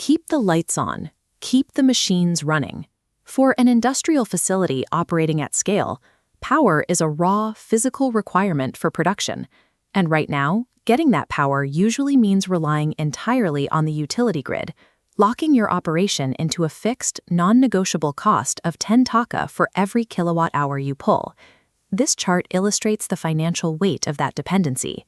Keep the lights on. Keep the machines running. For an industrial facility operating at scale, power is a raw, physical requirement for production. And right now, getting that power usually means relying entirely on the utility grid, locking your operation into a fixed, non-negotiable cost of 10 taka for every kilowatt hour you pull. This chart illustrates the financial weight of that dependency.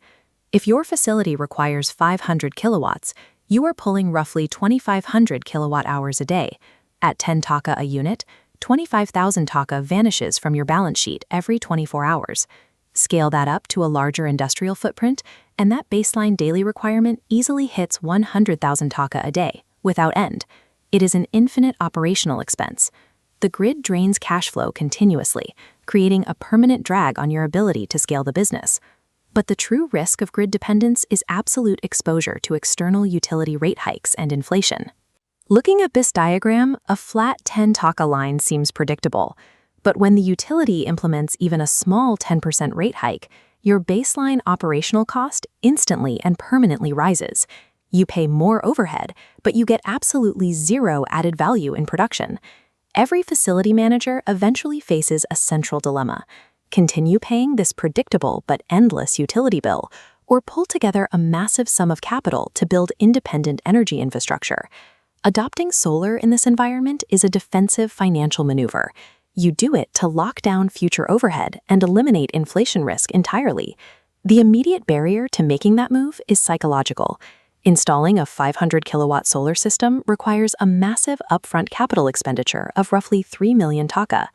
If your facility requires 500 kilowatts, you are pulling roughly 2,500 kilowatt hours a day. At 10 taka a unit, 25,000 taka vanishes from your balance sheet every 24 hours. Scale that up to a larger industrial footprint, and that baseline daily requirement easily hits 100,000 taka a day, without end. It is an infinite operational expense. The grid drains cash flow continuously, creating a permanent drag on your ability to scale the business. But the true risk of grid dependence is absolute exposure to external utility rate hikes and inflation. Looking at this diagram, a flat 10 taka line seems predictable. But when the utility implements even a small 10% rate hike, your baseline operational cost instantly and permanently rises. You pay more overhead, but you get absolutely zero added value in production. Every facility manager eventually faces a central dilemma: continue paying this predictable but endless utility bill, or pull together a massive sum of capital to build independent energy infrastructure. Adopting solar in this environment is a defensive financial maneuver. You do it to lock down future overhead and eliminate inflation risk entirely. The immediate barrier to making that move is psychological. Installing a 500 kilowatt solar system requires a massive upfront capital expenditure of roughly 3 million taka.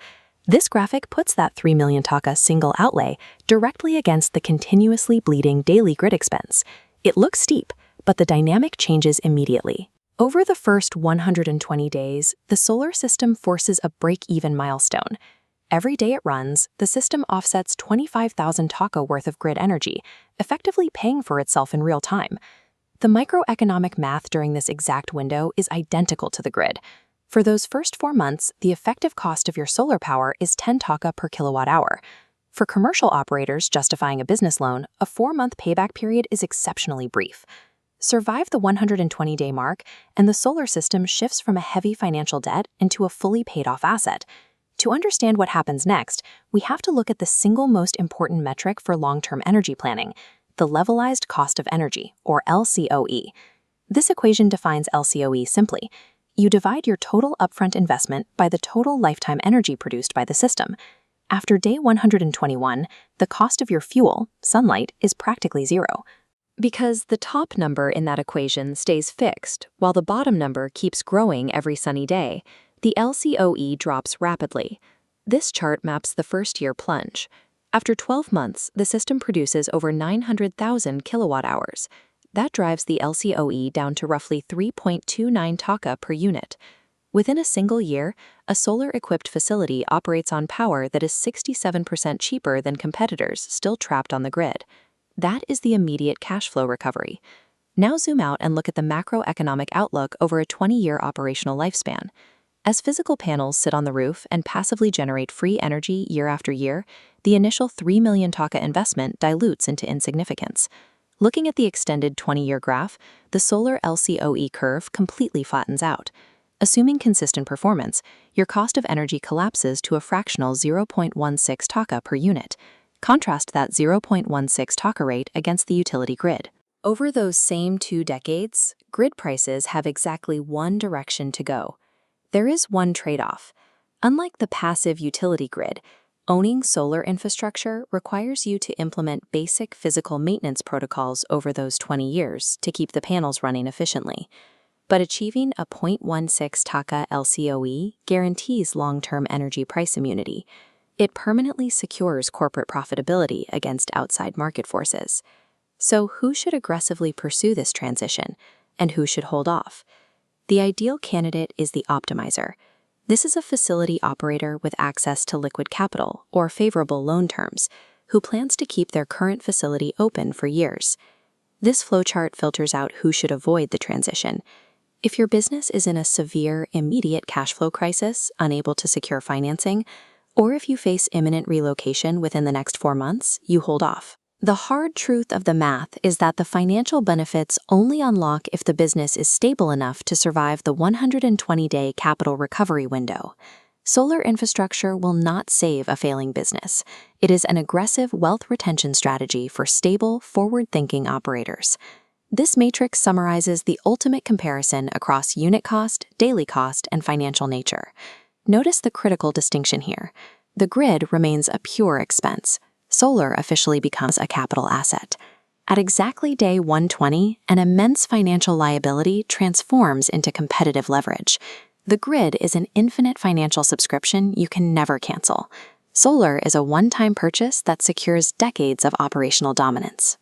This graphic puts that 3 million taka single outlay directly against the continuously bleeding daily grid expense. It looks steep, but the dynamic changes immediately. Over the first 120 days, the solar system forces a break-even milestone. Every day it runs, the system offsets 25,000 taka worth of grid energy, effectively paying for itself in real time. The microeconomic math during this exact window is identical to the grid. For those first 4 months, the effective cost of your solar power is 10 taka per kilowatt hour. For commercial operators justifying a business loan, a 4-month payback period is exceptionally brief. Survive the 120-day mark, and the solar system shifts from a heavy financial debt into a fully paid-off asset. To understand what happens next, we have to look at the single most important metric for long-term energy planning: the levelized cost of energy, or LCOE. This equation defines LCOE simply. You divide your total upfront investment by the total lifetime energy produced by the system. After day 121, the cost of your fuel, sunlight, is practically zero. Because the top number in that equation stays fixed, while the bottom number keeps growing every sunny day, the LCOE drops rapidly. This chart maps the first-year plunge. After 12 months, the system produces over 900,000 kilowatt hours. That drives the LCOE down to roughly 3.29 taka per unit. Within a single year, a solar-equipped facility operates on power that is 67% cheaper than competitors still trapped on the grid. That is the immediate cash flow recovery. Now zoom out and look at the macroeconomic outlook over a 20-year operational lifespan. As physical panels sit on the roof and passively generate free energy year after year, the initial 3 million taka investment dilutes into insignificance. Looking at the extended 20-year graph, the solar LCOE curve completely flattens out. Assuming consistent performance, your cost of energy collapses to a fractional 0.16 taka per unit. Contrast that 0.16 taka rate against the utility grid. Over those same 2 decades, grid prices have exactly one direction to go. There is one trade-off. Unlike the passive utility grid, owning solar infrastructure requires you to implement basic physical maintenance protocols over those 20 years to keep the panels running efficiently. But achieving a 0.16 taka LCOE guarantees long-term energy price immunity. It permanently secures corporate profitability against outside market forces. So who should aggressively pursue this transition, and who should hold off? The ideal candidate is the optimizer. This is a facility operator with access to liquid capital or favorable loan terms, who plans to keep their current facility open for years. This flowchart filters out who should avoid the transition. If your business is in a severe, immediate cash flow crisis, unable to secure financing, or if you face imminent relocation within the next 4 months, you hold off. The hard truth of the math is that the financial benefits only unlock if the business is stable enough to survive the 120-day capital recovery window. Solar infrastructure will not save a failing business. It is an aggressive wealth retention strategy for stable, forward-thinking operators. This matrix summarizes the ultimate comparison across unit cost, daily cost, and financial nature. Notice the critical distinction here. The grid remains a pure expense. Solar officially becomes a capital asset. At exactly day 120, an immense financial liability transforms into competitive leverage. The grid is an infinite financial subscription you can never cancel. Solar is a one-time purchase that secures decades of operational dominance.